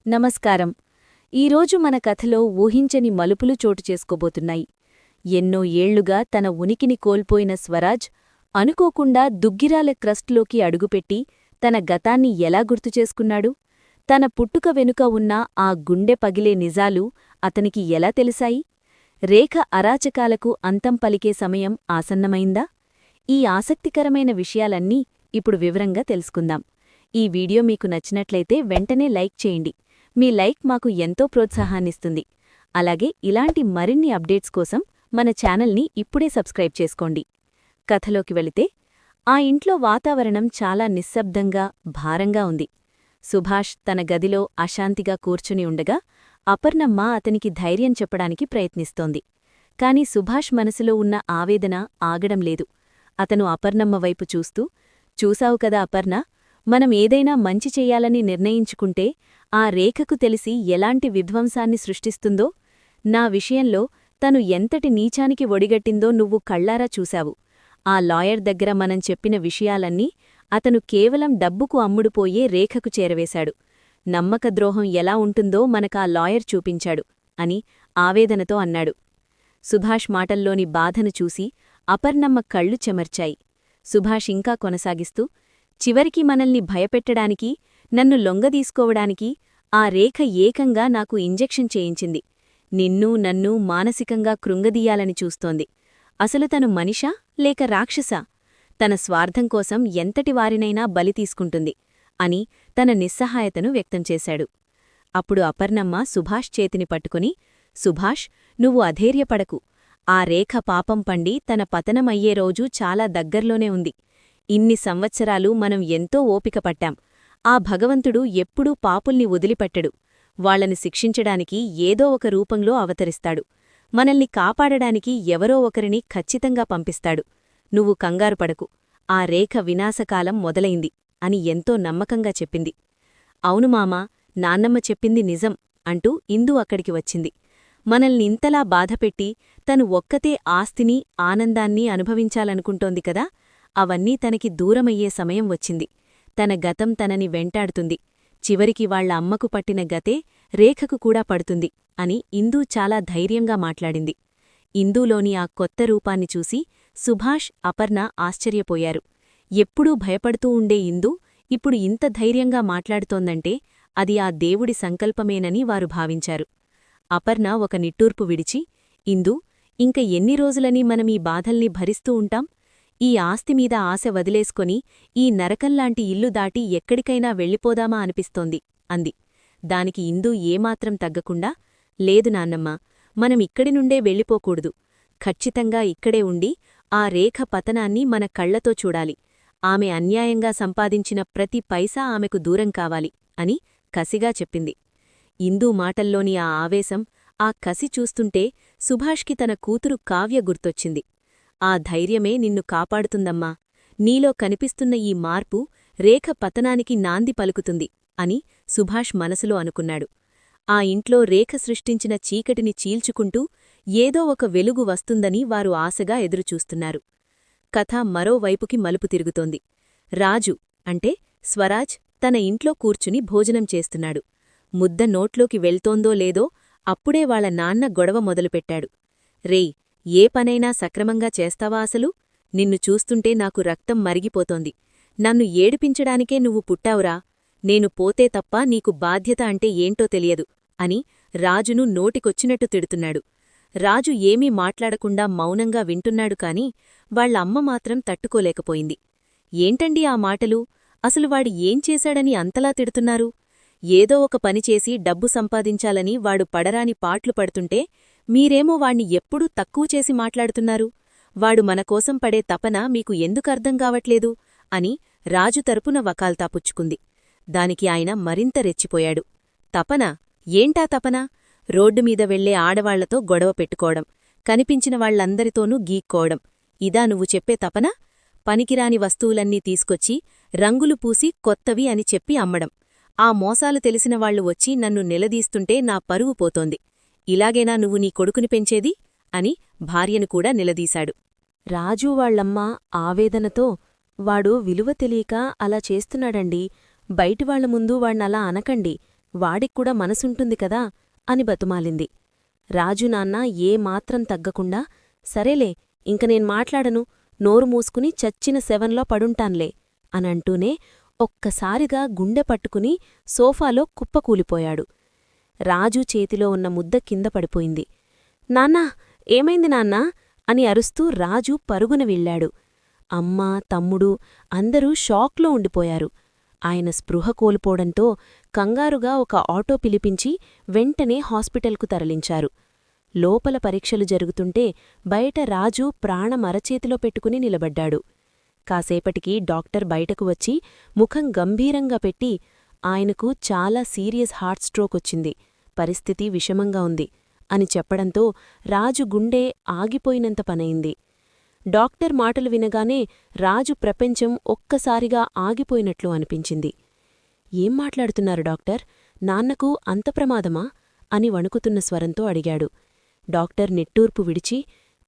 నమస్కారం. ఈరోజు మన కథలో ఊహించని మలుపులు చోటు చేసుకోబోతున్నాయి. ఎన్నో ఏళ్లుగా తన ఉనికిని కోల్పోయిన స్వరాజ్ అనుకోకుండా దుగ్గిరాల క్రస్ట్లోకి అడుగుపెట్టి తన గతాన్ని ఎలా గుర్తుచేసుకున్నాడు? తన పుట్టుక వెనుక ఉన్న ఆ గుండె పగిలే నిజాలు అతనికి ఎలా తెలిసాయి? రేఖ అరాచకాలకు అంతం పలికే సమయం ఆసన్నమైందా? ఈ ఆసక్తికరమైన విషయాలన్నీ ఇప్పుడు వివరంగా తెలుసుకుందాం. ఈ వీడియో మీకు నచ్చినట్లయితే వెంటనే లైక్ చేయండి. మీ లైక్ మాకు ఎంతో ప్రోత్సాహాన్నిస్తుంది. అలాగే ఇలాంటి మరిన్ని అప్డేట్స్ కోసం మన ఛానల్ని ఇప్పుడే సబ్స్క్రైబ్ చేసుకోండి. కథలోకి వెళితే ఆ ఇంట్లో వాతావరణం చాలా నిశ్శబ్దంగా, భారంగా ఉంది. సుభాష్ తన గదిలో అశాంతిగా కూర్చుని ఉండగా అపర్ణమ్మ అతనికి ధైర్యం చెప్పడానికి ప్రయత్నిస్తోంది. కాని సుభాష్ మనసులో ఉన్న ఆవేదన ఆగడం లేదు. అతను అపర్ణమ్మ వైపు చూస్తూ, చూశావు కదా అపర్ణ, మనం ఏదైనా మంచి చెయ్యాలని నిర్ణయించుకుంటే ఆ రేఖకు తెలిసి ఎలాంటి విధ్వంసాన్ని సృష్టిస్తుందో, నా విషయంలో తను ఎంతటి నీచానికి ఒడిగట్టిందో నువ్వు కళ్లారా చూశావు. ఆ లాయర్ దగ్గర మనం చెప్పిన విషయాలన్నీ అతను కేవలం డబ్బుకు అమ్ముడుపోయే రేఖకు చేరవేశాడు. నమ్మకద్రోహం ఎలా ఉంటుందో మనకా లాయర్ చూపించాడు అని ఆవేదనతో అన్నాడు. సుభాష్ మాటల్లోని బాధను చూసి అపర్ణమ్మ కళ్ళు చెమర్చాయి. సుభాష్ ఇంకా కొనసాగిస్తూ, చివరికి మనల్ని భయపెట్టడానికి, నన్ను లొంగదీసుకోవడానికి ఆ రేఖ ఏకంగా నాకు ఇంజెక్షన్ చేయించింది. నిన్నూ నన్నూ మానసికంగా కృంగదీయాలని చూస్తోంది. అసలు తను మనిషా లేక రాక్షసా? తన స్వార్థం కోసం ఎంతటి వారినైనా బలి తీసుకుంటుంది అని తన నిస్సహాయతను వ్యక్తం చేశాడు. అప్పుడు అపర్ణమ్మ సుభాష్ చేతిని పట్టుకుని, సుభాష్, నువ్వు అధైర్యపడకు. ఆ రేఖ పాపం పండి తన పతనమయ్యే రోజు చాలా దగ్గర్లోనే ఉంది. ఇన్ని సంవత్సరాలు మనం ఎంతో ఓపిక పట్టాం. ఆ భగవంతుడు ఎప్పుడూ పాపుల్ని వదిలిపెట్టడు. వాళ్లని శిక్షించడానికి ఏదో ఒక రూపంలో అవతరిస్తాడు. మనల్ని కాపాడడానికి ఎవరో ఒకరిని ఖచ్చితంగా పంపిస్తాడు. నువ్వు కంగారుపడకు. ఆ రేఖ వినాశకాలం మొదలైంది అని ఎంతో నమ్మకంగా చెప్పింది. అవును మామా, నాన్నమ్మ చెప్పింది నిజం అంటూ ఇందు అక్కడికి వచ్చింది. మనల్నింతలా బాధపెట్టి తను ఒక్కతే ఆస్తిని, ఆనందాన్ని అనుభవించాలనుకుంటోంది కదా, అవన్నీ తనకి దూరమయ్యే సమయం వచ్చింది. తన గతం తనని వెంటాడుతుంది. చివరికి వాళ్ల అమ్మకు పట్టిన గతే రేఖకు కూడా పడుతుంది అని ఇందూ చాలా ధైర్యంగా మాట్లాడింది. ఇందూలోని ఆ కొత్త రూపాన్ని చూసి సుభాష్, అపర్ణ ఆశ్చర్యపోయారు. ఎప్పుడూ భయపడుతూ ఉండే ఇందూ ఇప్పుడు ఇంత ధైర్యంగా మాట్లాడుతోందంటే అది ఆ దేవుడి సంకల్పమేనని వారు భావించారు. అపర్ణ ఒక నిట్టూర్పు విడిచి, ఇందూ, ఇంక ఎన్ని రోజులని మనమీ బాధల్ని భరిస్తూ ఉంటాం? ఈ ఆస్తిమీద ఆశ వదిలేసుకొని ఈ నరకంలాంటి ఇల్లు దాటి ఎక్కడికైనా వెళ్ళిపోదామా అనిపిస్తోంది అంది. దానికి ఇందూ ఏమాత్రం తగ్గకుండా, లేదు నాన్నమ్మ, మనమిక్కడి నుండే వెళ్ళిపోకూడదు. ఖచ్చితంగా ఇక్కడే ఉండి ఆ రేఖ పతనాన్ని మన కళ్లతో చూడాలి. ఆమె అన్యాయంగా సంపాదించిన ప్రతి పైసా ఆమెకు దూరం కావాలి అని కసిగా చెప్పింది. ఇందూ మాటల్లోని ఆ ఆవేశం, ఆ కసి చూస్తుంటే సుభాష్కి తన కూతురు కావ్య గుర్తొచ్చింది. ఆ ధైర్యమే నిన్ను కాపాడుతుందమ్మా. నీలో కనిపిస్తున్న ఈ మార్పు రేఖ పతనానికి నాంది పలుకుతుంది అని సుభాష్ మనసులో అనుకున్నాడు. ఆ ఇంట్లో రేఖ సృష్టించిన చీకటిని చీల్చుకుంటూ ఏదో ఒక వెలుగు వస్తుందని వారు ఆశగా ఎదురుచూస్తున్నారు. కథ మరోవైపుకి మలుపు తిరుగుతోంది. రాజు అంటే స్వరాజ్ తన ఇంట్లో కూర్చుని భోజనం చేస్తున్నాడు. ముద్ద నోట్లోకి వెళ్తోందో లేదో అప్పుడే వాళ్ల నాన్న గొడవ మొదలుపెట్టాడు. రేయ్, ఏ పనైనా సక్రమంగా చేస్తావా అసలు? నిన్ను చూస్తుంటే నాకు రక్తం మరిగిపోతోంది. నన్ను ఏడిపించడానికే నువ్వు పుట్టావురా. నేను పోతే తప్ప నీకు బాధ్యత అంటే ఏంటో తెలియదు అని రాజును నోటికొచ్చినట్టు తిడుతున్నాడు. రాజు ఏమీ మాట్లాడకుండా మౌనంగా వింటున్నాడు కాని వాళ్ల అమ్మ మాత్రం తట్టుకోలేకపోయింది. ఏంటండి ఆ మాటలు? అసలు వాడు ఏం చేశాడని అంతలా తిడుతున్నారు? ఏదో ఒక పనిచేసి డబ్బు సంపాదించాలని వాడు పడరాని పాట్లు పడుతుంటే మీరేమో వాణ్ణి ఎప్పుడూ తక్కువ చేసి మాట్లాడుతున్నారు. వాడు మనకోసం పడే తపన మీకు ఎందుకర్థం కావట్లేదు అని రాజు తరపున వకాల్తా పుచ్చుకుంది. దానికి ఆయన మరింత రెచ్చిపోయాడు. తపన? ఏంటా తపన? రోడ్డుమీద వెళ్లే ఆడవాళ్లతో గొడవ పెట్టుకోవడం, కనిపించిన వాళ్లందరితోనూ గీక్కోవడం, ఇదా నువ్వు చెప్పే తపన? పనికిరాని వస్తువులన్నీ తీసుకొచ్చి రంగులు పూసి కొత్తవి అని చెప్పి అమ్మడం. ఆ మోసాలు తెలిసిన వాళ్లు వచ్చి నన్ను నిలదీస్తుంటే నా పరువు పోతోంది. ఇలాగేనా నువ్వు నీ కొడుకుని పెంచేది అని భార్యను కూడా నిలదీశాడు. రాజూ వాళ్లమ్మ ఆవేదనతో, వాడు విలువ తెలియక అలా చేస్తున్నాడండి. బయటివాళ్ల ముందు వాణ్ణలా అనకండి. వాడిక్కూడా మనసుంటుంది కదా అని బతుమాలింది. రాజు నాన్న ఏమాత్రం తగ్గకుండా, సరేలే ఇంక నేను మాట్లాడను, నోరు మూసుకుని చచ్చిన శవంలో పడుంటాన్లే అనంటూనే ఒక్కసారిగా గుండె పట్టుకుని సోఫాలో కుప్పకూలిపోయాడు. రాజు చేతిలో ఉన్న ముద్ద కింద పడిపోయింది. నాన్నా, ఏమైంది నాన్నా అని అరుస్తూ రాజు పరుగున వెళ్ళాడు. అమ్మా, తమ్ముడు అందరూ షాక్లో ఉండిపోయారు. ఆయన స్పృహ కోల్పోవడంతో కంగారుగా ఒక ఆటో పిలిపించి వెంటనే హాస్పిటల్కు తరలించారు. లోపల పరీక్షలు జరుగుతుంటే బయట రాజు ప్రాణం అరచేతిలో పెట్టుకుని నిలబడ్డాడు. కాసేపటికి డాక్టర్ బయటకు వచ్చి ముఖం గంభీరంగా పెట్టి, ఆయనకు చాలా సీరియస్ హార్ట్ స్ట్రోక్ వచ్చింది, పరిస్థితి విషమంగా ఉంది అని చెప్పడంతో రాజు గుండె ఆగిపోయినంత పనయింది. డాక్టర్ మాటలు వినగానే రాజు ప్రపంచం ఒక్కసారిగా ఆగిపోయినట్లు అనిపించింది. ఏం మాట్లాడుతున్నారు డాక్టర్? నాన్నకు అంత ప్రమాదమా అని వణుకుతున్న స్వరంతో అడిగాడు. డాక్టర్ నిట్టూర్పు విడిచి,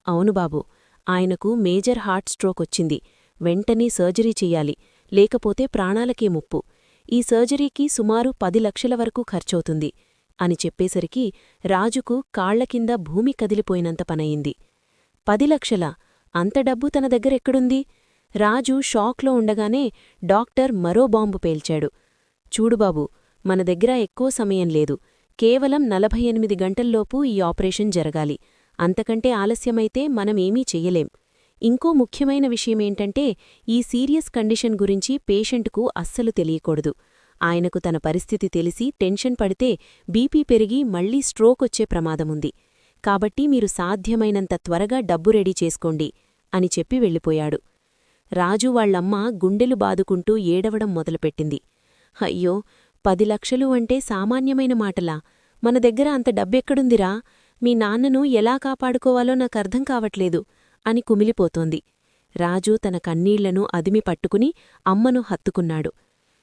అవును బాబూ, ఆయనకు మేజర్ హార్ట్ స్ట్రోక్ వచ్చింది, వెంటనే సర్జరీ చెయ్యాలి, లేకపోతే ప్రాణాలకే ముప్పు. ఈ సర్జరీకి సుమారు 10 లక్షల వరకు ఖర్చవుతుంది అని చెప్పేసరికి రాజుకు కాళ్లకింద భూమి కదిలిపోయినంత పనయింది. 10 లక్షలా? అంత డబ్బు తన దగ్గరెక్కడుంది? రాజు షాక్లో ఉండగానే డాక్టర్ మరో బాంబు పేల్చాడు. చూడు బాబూ, మన దగ్గర ఎక్కువ సమయం లేదు, కేవలం 48 గంటల్లోపు ఈ ఆపరేషన్ జరగాలి, అంతకంటే ఆలస్యమైతే మనమేమీ చెయ్యలేం. ఇంకో ముఖ్యమైన విషయమేంటంటే, ఈ సీరియస్ కండిషన్ గురించి పేషెంటుకు అస్సలు తెలియకూడదు. ఆయనకు తన పరిస్థితి తెలిసి టెన్షన్ పడితే బీపీ పెరిగి మళ్లీ స్ట్రోకొచ్చే ప్రమాదముంది. కాబట్టి మీరు సాధ్యమైనంత త్వరగా డబ్బు రెడీ చేసుకోండి అని చెప్పి వెళ్ళిపోయాడు. రాజు వాళ్లమ్మ గుండెలు బాదుకుంటూ ఏడవడం మొదలుపెట్టింది. అయ్యో, 10 లక్షలు అంటే సామాన్యమైన మాటలా? మన దగ్గర అంత డబ్బెక్కడుందిరా? మీ నాన్నను ఎలా కాపాడుకోవాలో నాకర్థం కావట్లేదు అని కుమిలిపోతోంది. రాజు తన కన్నీళ్లను అదిమి పట్టుకుని అమ్మను హత్తుకున్నాడు.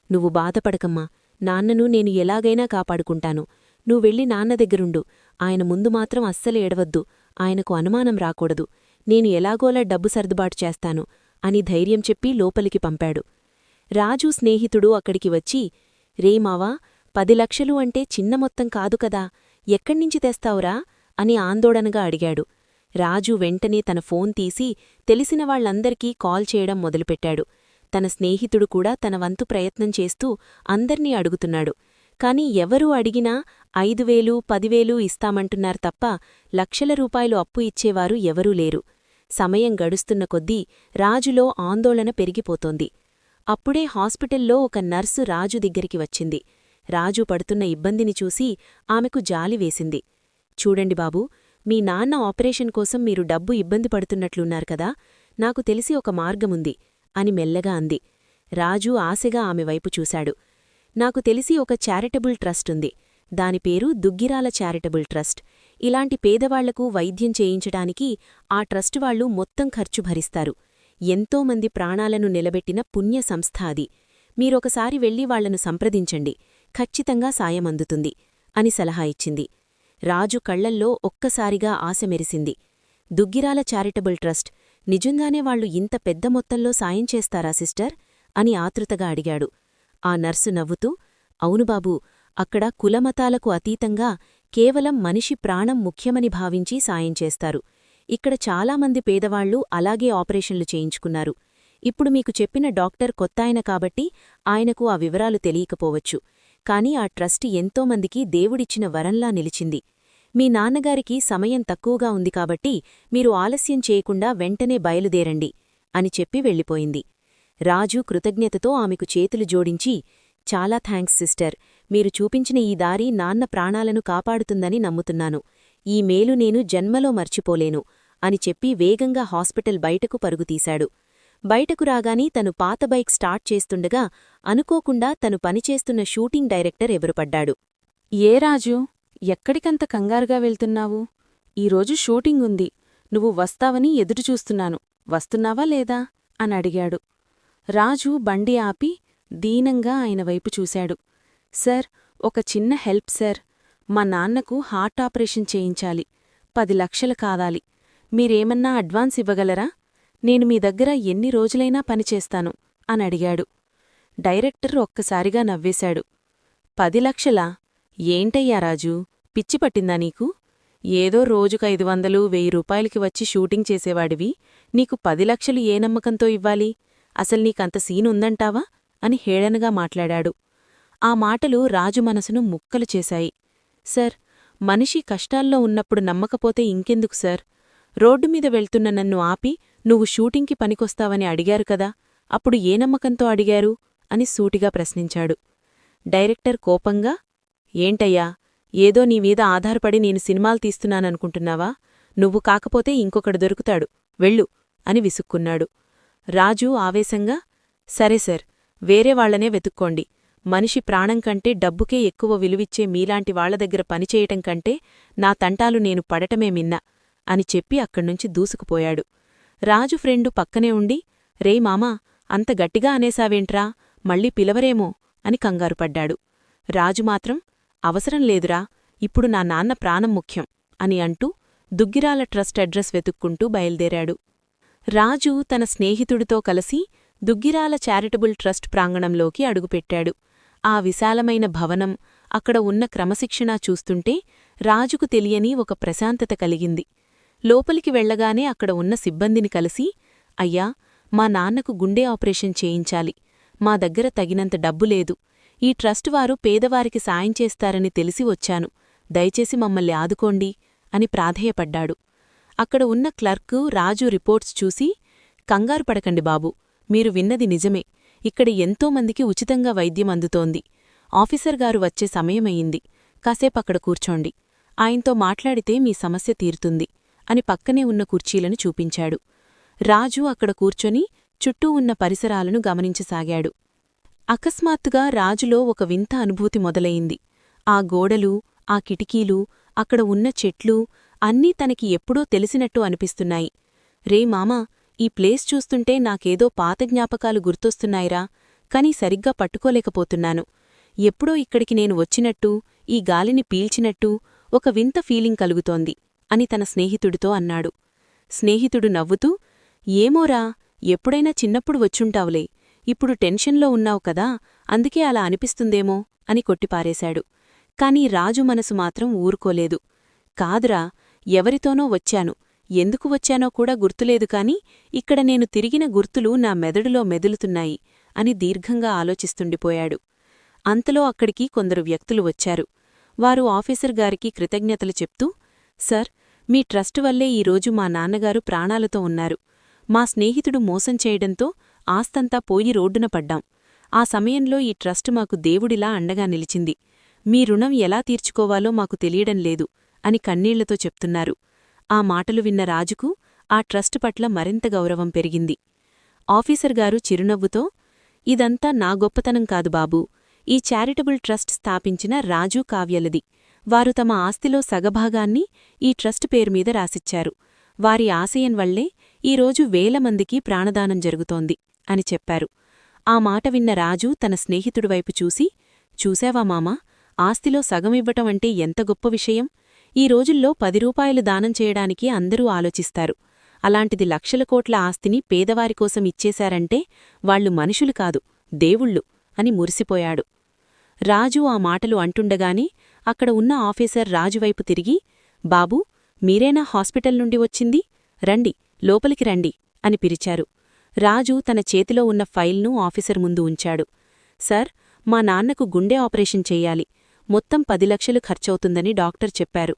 నువ్వు బాధపడకమ్మా, నాన్నను నేను ఎలాగైనా కాపాడుకుంటాను. నువ్వెళ్ళి నాన్న దగ్గరుండు, ఆయన ముందు మాత్రం అస్సలు ఏడవద్దు, ఆయనకు అనుమానం రాకూడదు, నేను ఎలాగోలా డబ్బు సర్దుబాటు చేస్తాను అని ధైర్యం చెప్పి లోపలికి పంపాడు. రాజు స్నేహితుడు అక్కడికి వచ్చి, రే మావా, 10 లక్షలు అంటే చిన్న మొత్తం కాదు కదా, ఎక్కడ్నించి తెస్తావురా అని ఆందోళనగా అడిగాడు. రాజు వెంటనే తన ఫోన్ తీసి తెలిసిన వాళ్లందరికీ కాల్ చేయడం మొదలుపెట్టాడు. తన స్నేహితుడు కూడా తన వంతు ప్రయత్నం చేస్తూ అందర్నీ అడుగుతున్నాడు. కాని ఎవరూ అడిగినా 5,000, 10,000 ఇస్తామంటున్నారు తప్ప లక్షల రూపాయలు అప్పు ఇచ్చేవారు ఎవరూ లేరు. సమయం గడుస్తున్న కొద్దీ రాజులో ఆందోళన పెరిగిపోతోంది. అప్పుడే హాస్పిటల్లో ఒక నర్సు రాజు దగ్గరికి వచ్చింది. రాజు పడుతున్న ఇబ్బందిని చూసి ఆమెకు జాలి వేసింది. చూడండి బాబూ, మీ నాన్న ఆపరేషన్ కోసం మీరు డబ్బు ఇబ్బంది పడుతున్నట్లున్నారు కదా, నాకు తెలిసి ఒక మార్గముంది అని మెల్లగా అంది. రాజు ఆశగా ఆమె వైపు చూశాడు. నాకు తెలిసి ఒక చారిటబుల్ ట్రస్ట్ ఉంది, దాని పేరు దుగ్గిరాల చారిటబుల్ ట్రస్ట్. ఇలాంటి పేదవాళ్లకు వైద్యం చేయించడానికి ఆ ట్రస్ట్ వాళ్లు మొత్తం ఖర్చు భరిస్తారు. ఎంతోమంది ప్రాణాలను నిలబెట్టిన పుణ్య సంస్థ అది. మీరొకసారి వెళ్లి వాళ్లను సంప్రదించండి, ఖచ్చితంగా సాయం అందుతుంది అని సలహా ఇచ్చింది. రాజు కళ్లల్లో ఒక్కసారిగా ఆశ మెరిసింది. దుగ్గిరాల చారిటబుల్ ట్రస్ట్, నిజంగానే వాళ్లు ఇంత పెద్ద మొత్తంలో సాయం చేస్తారా సిస్టర్ అని ఆతృతగా అడిగాడు. ఆ నర్సు నవ్వుతూ, అవును బాబూ, అక్కడ కులమతాలకు అతీతంగా కేవలం మనిషి ప్రాణం ముఖ్యమని భావించి సాయం చేస్తారు. ఇక్కడ చాలామంది పేదవాళ్లు అలాగే ఆపరేషన్లు చేయించుకున్నారు. ఇప్పుడు మీకు చెప్పిన డాక్టర్ కొత్తాయన కాబట్టి ఆయనకు ఆ వివరాలు తెలియకపోవచ్చు. కాని ఆ ట్రస్ట్ ఎంతోమందికి దేవుడిచ్చిన వరంలా నిలిచింది. మీ నాన్నగారికి సమయం తక్కువగా ఉంది కాబట్టి మీరు ఆలస్యం చేయకుండా వెంటనే బయలుదేరండి అని చెప్పి వెళ్ళిపోయింది. రాజు కృతజ్ఞతతో ఆమెకు చేతులు జోడించి, చాలా థాంక్స్ సిస్టర్, మీరు చూపించిన ఈ దారి నాన్న ప్రాణాలను కాపాడుతుందని నమ్ముతున్నాను. ఈ మేలు నేను జన్మలో మర్చిపోలేను అని చెప్పి వేగంగా హాస్పిటల్ బయటకు పరుగుతీశాడు. బయటకు రాగాని తను పాత బైక్ స్టార్ట్ చేస్తుండగా అనుకోకుండా తను పనిచేస్తున్న షూటింగ్ డైరెక్టర్ ఎదురుపడ్డాడు. ఏ రాజూ, ఎక్కడికంత కంగారుగా వెళ్తున్నావు? ఈరోజు షూటింగుంది, నువ్వు వస్తావని ఎదురుచూస్తున్నాను, వస్తున్నావా లేదా అని అడిగాడు. రాజు బండి ఆపి దీనంగా ఆయన వైపు చూశాడు. సర్, ఒక చిన్న హెల్ప్ సర్, మా నాన్నకు హార్ట్ ఆపరేషన్ చేయించాలి, 10 లక్షలు కావాలి. మీరేమన్నా అడ్వాన్స్ ఇవ్వగలరా? నేను మీ దగ్గర ఎన్ని రోజులైనా పనిచేస్తాను అని అడిగాడు. డైరెక్టర్ ఒక్కసారిగా నవ్వేశాడు. 10 లక్షలా? ఏంటయ్యా రాజూ, పిచ్చి పట్టిందా నీకు? ఏదో రోజుకు 500, 1000 రూపాయలకి వచ్చి షూటింగ్ చేసేవాడివి, నీకు 10 లక్షలు ఏ నమ్మకంతో ఇవ్వాలి? అసలు నీకంత సీనుందంటావా? అని హేళనగా మాట్లాడాడు. ఆ మాటలు రాజు మనసును ముక్కలు చేశాయి. సార్, మనిషి కష్టాల్లో ఉన్నప్పుడు నమ్మకపోతే ఇంకెందుకు సార్? రోడ్డుమీద వెళ్తున్న నన్ను ఆపి నువ్వు షూటింగ్కి పనికొస్తావని అడిగారు కదా, అప్పుడు ఏ నమ్మకంతో అడిగారు? అని సూటిగా ప్రశ్నించాడు. డైరెక్టర్ కోపంగా, ఏంటయ్యా, ఏదో నీమీద ఆధారపడి నేను సినిమాలు తీస్తున్నాననుకుంటున్నావా? నువ్వు కాకపోతే ఇంకొకడు దొరుకుతాడు, వెళ్ళు అని విసుక్కున్నాడు. రాజు ఆవేశంగా, సరే సార్, వేరే వాళ్లనే వెతుక్కోండి. మనిషి ప్రాణం కంటే డబ్బుకే ఎక్కువ విలువిచ్చే మీలాంటి వాళ్ల దగ్గర పనిచేయటం కంటే నా తంటాలు నేను పడటమే మిన్నా అని చెప్పి అక్కడ్నుంచి దూసుకుపోయాడు. రాజు ఫ్రెండు పక్కనే ఉండి, రేయ్ మామా, అంత గట్టిగా అనేసావేంట్రా, మళ్ళీ పిలవరేమో అని కంగారుపడ్డాడు. రాజు మాత్రం, అవసరం లేదురా, ఇప్పుడు నా నాన్న ప్రాణం ముఖ్యం అని అంటూ దుగ్గిరాల ట్రస్ట్ అడ్రస్ వెతుక్కుంటూ బయల్దేరాడు. రాజు తన స్నేహితుడితో కలిసి దుగ్గిరాల చారిటబుల్ ట్రస్ట్ ప్రాంగణంలోకి అడుగుపెట్టాడు. ఆ విశాలమైన భవనం, అక్కడ ఉన్న క్రమశిక్షణ చూస్తుంటే రాజుకు తెలియని ఒక ప్రశాంతత కలిగింది. లోపలికి వెళ్లగానే అక్కడ ఉన్న సిబ్బందిని కలిసి, అయ్యా, మా నాన్నకు గుండె ఆపరేషన్ చేయించాలి, మా దగ్గర తగినంత డబ్బు లేదు, ఈ ట్రస్ట్ వారు పేదవారికి సాయం చేస్తారని తెలిసి వచ్చాను, దయచేసి మమ్మల్ని ఆదుకోండి అని ప్రాధేయపడ్డాడు. అక్కడ ఉన్న క్లర్కు రాజు రిపోర్ట్స్ చూసి, కంగారు పడకండి బాబూ, మీరు విన్నది నిజమే, ఇక్కడ ఎంతోమందికి ఉచితంగా వైద్యం అందుతోంది. ఆఫీసర్ గారు వచ్చే సమయమయ్యింది, కాసేపక్కడ కూర్చోండి, ఆయనతో మాట్లాడితే మీ సమస్య తీరుతుంది అని పక్కనే ఉన్న కుర్చీలను చూపించాడు. రాజు అక్కడ కూర్చొని చుట్టూ ఉన్న పరిసరాలను గమనించసాగాడు. అకస్మాత్తుగా రాజులో ఒక వింత అనుభూతి మొదలయింది. ఆ గోడలు, ఆ కిటికీలు, అక్కడ ఉన్న చెట్లు అన్నీ తనకి ఎప్పుడో తెలిసినట్టు అనిపిస్తున్నాయి. రే మామా, ఈ ప్లేస్ చూస్తుంటే నాకేదో పాత జ్ఞాపకాలు గుర్తొస్తున్నాయిరా, కాని సరిగ్గా పట్టుకోలేకపోతున్నాను. ఎప్పుడో ఇక్కడికి నేను వచ్చినట్టు, ఈ గాలిని పీల్చినట్టు ఒక వింత ఫీలింగ్ కలుగుతోంది అని తన స్నేహితుడితో అన్నాడు. స్నేహితుడు నవ్వుతూ, ఏమోరా, ఎప్పుడైనా చిన్నప్పుడు వచ్చుంటావులే, ఇప్పుడు టెన్షన్లో ఉన్నావు కదా, అందుకే అలా అనిపిస్తుందేమో అని కొట్టిపారేశాడు. కాని రాజు మనసు మాత్రం ఊరుకోలేదు. కాదురా, ఎవరితోనో వచ్చాను, ఎందుకు వచ్చానో కూడా గుర్తులేదు కాని ఇక్కడ నేను తిరిగిన గుర్తులు నా మెదడులో మెదులుతున్నాయి అని దీర్ఘంగా ఆలోచిస్తుండిపోయాడు. అంతలో అక్కడికి కొందరు వ్యక్తులు వచ్చారు. వారు ఆఫీసర్ గారికి కృతజ్ఞతలు చెప్తూ, సార్, మీ ట్రస్ట్ వల్లే ఈరోజు మా నాన్నగారు ప్రాణాలతో ఉన్నారు. మా స్నేహితుడు మోసం చేయడంతో ఆస్తంతా పోయి రోడ్డున పడ్డాం. ఆ సమయంలో ఈ ట్రస్ట్ మాకు దేవుడిలా అండగా నిలిచింది. మీ రుణం ఎలా తీర్చుకోవాలో మాకు తెలియడం లేదు అని కన్నీళ్లతో చెప్తున్నారు. ఆ మాటలు విన్న రాజుకు ఆ ట్రస్ట్ పట్ల మరింత గౌరవం పెరిగింది. ఆఫీసర్ గారు చిరునవ్వుతో, ఇదంతా నా గొప్పతనం కాదు బాబూ, ఈ చారిటబుల్ ట్రస్ట్ స్థాపించిన రాజు కావ్యలది. వారు తమ ఆస్తిలో సగభాగాన్ని ఈ ట్రస్ట్ పేరుమీద రాసిచ్చారు. వారి ఆశయం వల్లే ఈరోజు వేల మందికి ప్రాణదానం జరుగుతోంది అని చెప్పారు. ఆ మాట విన్న రాజు తన స్నేహితుడివైపు చూసి, చూశావా మామా, ఆస్తిలో సగమివ్వటం అంటే ఎంత గొప్ప విషయం. ఈ రోజుల్లో 10 రూపాయలు దానం చేయడానికి అందరూ ఆలోచిస్తారు. అలాంటిది లక్షల కోట్ల ఆస్తిని పేదవారికోసం ఇచ్చేశారంటే వాళ్లు మనుషులు కాదు, దేవుళ్ళు అని మురిసిపోయాడు. రాజు ఆ మాటలు అంటుండగానే అక్కడ ఉన్న ఆఫీసర్ రాజువైపు తిరిగి, బాబూ, మీరేనా హాస్పిటల్ నుండి వచ్చింది? రండి, లోపలికి రండి అని పిలిచారు. రాజు తన చేతిలో ఉన్న ఫైల్ను ఆఫీసర్ ముందు ఉంచాడు. సార్, మా నాన్నకు గుండె ఆపరేషన్ చెయ్యాలి. మొత్తం 10 లక్షలు ఖర్చవుతుందని డాక్టర్ చెప్పారు.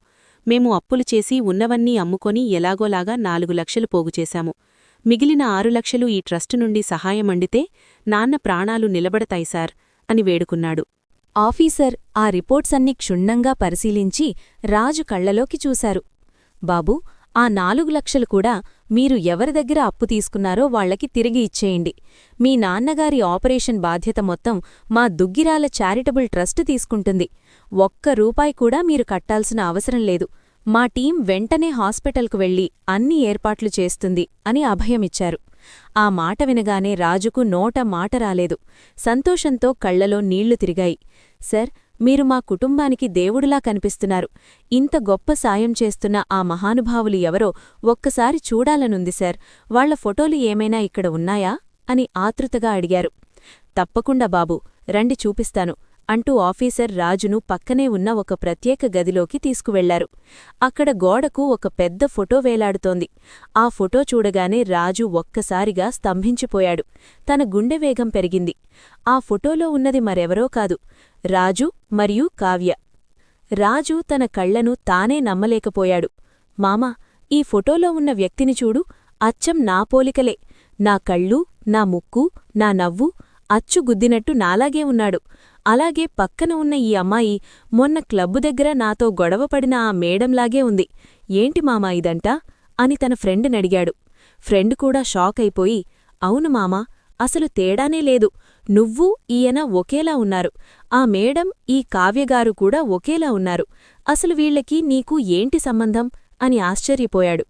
మేము అప్పులు చేసి ఉన్నవన్నీ అమ్ముకొని ఎలాగోలాగా 4 లక్షలు పోగుచేశాము. మిగిలిన 6 లక్షలు ఈ ట్రస్టు నుండి సహాయమండితే నాన్న ప్రాణాలు నిలబడతాయి సార్ అని వేడుకున్నాడు. ఆఫీసర్ ఆ రిపోర్ట్స్ అన్ని క్షుణ్ణంగా పరిశీలించి రాజు కళ్లలోకి చూశారు. బాబూ, ఆ 4 లక్షలు కూడా మీరు ఎవరి దగ్గర అప్పు తీసుకున్నారో వాళ్లకి తిరిగి ఇచ్చేయండి. మీ నాన్నగారి ఆపరేషన్ బాధ్యత మొత్తం మా దుగ్గిరాల చారిటబుల్ ట్రస్ట్ తీసుకుంటుంది. ఒక్క రూపాయి కూడా మీరు కట్టాల్సిన అవసరం లేదు. మా టీం వెంటనే హాస్పిటల్కు వెళ్లి అన్ని ఏర్పాట్లు చేస్తుంది అని అభయమిచ్చారు. ఆ మాట వినగానే రాజుకు నోట మాట రాలేదు. సంతోషంతో కళ్లలో నీళ్లు తిరిగాయి. సర్, మీరు మా కుటుంబానికి దేవుడిలా కనిపిస్తున్నారు. ఇంత గొప్ప సాయం చేస్తున్న ఆ మహానుభావులు ఎవరో ఒక్కసారి చూడాలనుంది సార్. వాళ్ల ఫోటోలు ఏమైనా ఇక్కడ ఉన్నాయా అని ఆతృతగా అడిగారు. తప్పకుండా బాబూ, రండి చూపిస్తాను అంటూ ఆఫీసర్ రాజును పక్కనే ఉన్న ఒక ప్రత్యేక గదిలోకి తీసుకువెళ్లారు. అక్కడ గోడకు ఒక పెద్ద ఫోటో వేలాడుతోంది. ఆ ఫోటో చూడగానే రాజు ఒక్కసారిగా స్తంభించిపోయాడు. తన గుండె వేగం పెరిగింది. ఆ ఫోటోలో ఉన్నది మరెవరో కాదు, రాజు మరియు కావ్య. రాజు తన కళ్లను తానే నమ్మలేకపోయాడు. మామా, ఈ ఫోటోలో ఉన్న వ్యక్తిని చూడు, అచ్చం నా పోలికలే. నా కళ్ళు, నా ముక్కు, నా నవ్వు అచ్చు గుద్దినట్టు నాలాగే ఉన్నాడు. అలాగే పక్కన ఉన్న ఈ అమ్మాయి మొన్న క్లబ్బు దగ్గర నాతో గొడవపడిన ఆ మేడంలాగే ఉంది. ఏంటి మామా ఇదంటా అని తన ఫ్రెండ్నడిగాడు. ఫ్రెండ్ కూడా షాక్ అయిపోయి, అవును మామా, అసలు తేడానే లేదు. నువ్వూ ఈయన ఒకేలా ఉన్నారు. ఆ మేడం, ఈ కావ్యగారు కూడా ఒకేలా ఉన్నారు. అసలు వీళ్లకి నీకు ఏంటి సంబంధం అని ఆశ్చర్యపోయాడు.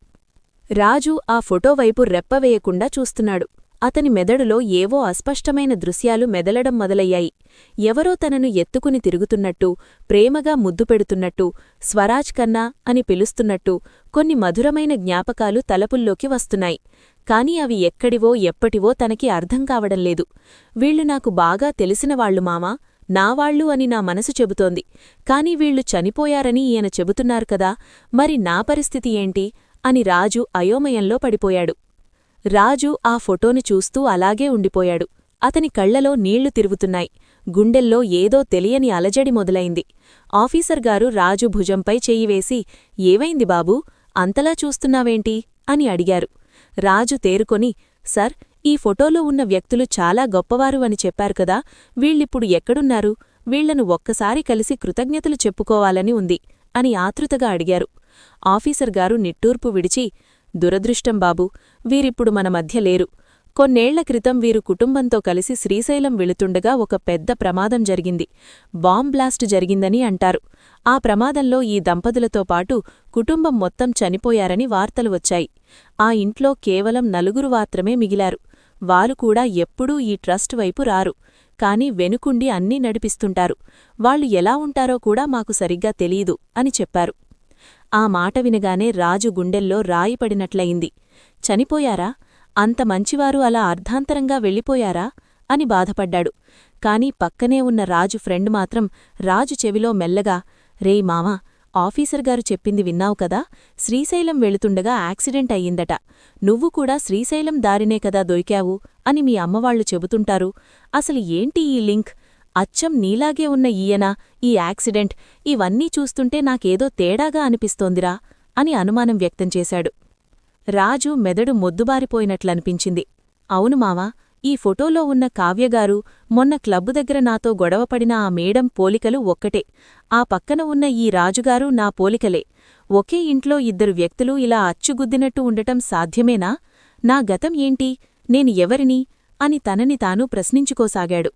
రాజు ఆ ఫోటోవైపు రెప్పవేయకుండా చూస్తున్నాడు. అతని మెదడులో ఏవో అస్పష్టమైన దృశ్యాలు మెదలడం మొదలయ్యాయి. ఎవరో తనను ఎత్తుకుని తిరుగుతున్నట్టు, ప్రేమగా ముద్దు పెడుతున్నట్టు, స్వరాజ్ కన్నా అని పిలుస్తున్నట్టు కొన్ని మధురమైన జ్ఞాపకాలు తలపుల్లోకి వస్తున్నాయి. కాని అవి ఎక్కడివో ఎప్పటివో తనకి అర్థం కావడంలేదు. వీళ్లు నాకు బాగా తెలిసినవాళ్లు మామా, నావాళ్లు అని నా మనసు చెబుతోంది. కాని వీళ్లు చనిపోయారని ఈయన చెబుతున్నారు కదా, మరి నా పరిస్థితి ఏంటి అని రాజు అయోమయంలో పడిపోయాడు. రాజు ఆ ఫోటోని చూస్తూ అలాగే ఉండిపోయాడు. అతని కళ్లలో నీళ్లు తిరుగుతున్నాయి. గుండెల్లో ఏదో తెలియని అలజడి మొదలైంది. ఆఫీసర్ గారు రాజు భుజంపై చెయ్యివేసి, ఏవైంది బాబూ, అంతలా చూస్తున్నావేంటి అని అడిగారు. రాజు తేరుకొని, సర్, ఈ ఫోటోలో ఉన్న వ్యక్తులు చాలా గొప్పవారు అని చెప్పారు కదా, వీళ్ళిప్పుడు ఎక్కడున్నారు? వీళ్లను ఒక్కసారి కలిసి కృతజ్ఞతలు చెప్పుకోవాలని ఉంది అని ఆతృతగా అడిగారు. ఆఫీసర్ గారు నిట్టూర్పు విడిచి, దురదృష్టం బాబూ, వీరిప్పుడు మన మధ్య లేరు. కొన్నేళ్ల క్రితం వీరు కుటుంబంతో కలిసి శ్రీశైలం వెళుతుండగా ఒక పెద్ద ప్రమాదం జరిగింది. బాంబ్ బ్లాస్ట్ జరిగిందని అంటారు. ఆ ప్రమాదంలో ఈ దంపతులతో పాటు కుటుంబం మొత్తం చనిపోయారని వార్తలు వచ్చాయి. ఆ ఇంట్లో కేవలం 4 మాత్రమే మిగిలారు. వారు కూడా ఎప్పుడూ ఈ ట్రస్ట్ వైపు రారు. కాని వెనుకుండి అన్నీ నడిపిస్తుంటారు. వాళ్ళు ఎలా ఉంటారో కూడా మాకు సరిగ్గా తెలీదు అని చెప్పారు. ఆ మాట వినగానే రాజు గుండెల్లో రాయిపడినట్లయింది. చనిపోయారా? అంత మంచివారు అలా అర్ధాంతరంగా వెళ్ళిపోయారా అని బాధపడ్డాడు. కాని పక్కనే ఉన్న రాజు ఫ్రెండ్ మాత్రం రాజు చెవిలో మెల్లగా, రేయ్ మామా, ఆఫీసర్ గారు చెప్పింది విన్నావు కదా, శ్రీశైలం వెళుతుండగా యాక్సిడెంట్ అయ్యిందట. నువ్వు కూడా శ్రీశైలం దారినే కదా దొరికావు అని మీ అమ్మవాళ్లు చెబుతుంటారు. అసలు ఏంటి ఈ లింక్? అచ్చం నీలాగే ఉన్న ఈయన, ఈ యాక్సిడెంట్, ఇవన్నీ చూస్తుంటే నాకేదో తేడాగా అనిపిస్తోందిరా అని అనుమానం వ్యక్తం చేశాడు. రాజు మెదడు మొద్దుబారిపోయినట్లనిపించింది. అవును మావా, ఈ ఫోటోలో ఉన్న కావ్యగారు మొన్న క్లబ్బు దగ్గర నాతో గొడవపడిన ఆ మేడం పోలికలు ఒక్కటే. ఆ పక్కన ఉన్న ఈ రాజుగారు నా పోలికలే. ఒకే ఇంట్లో 2 వ్యక్తులు ఇలా అచ్చుగుద్దినట్టు ఉండటం సాధ్యమేనా? నా గతం ఏంటి? నేను ఎవరిని అని తనని తాను ప్రశ్నించుకోసాగాడు.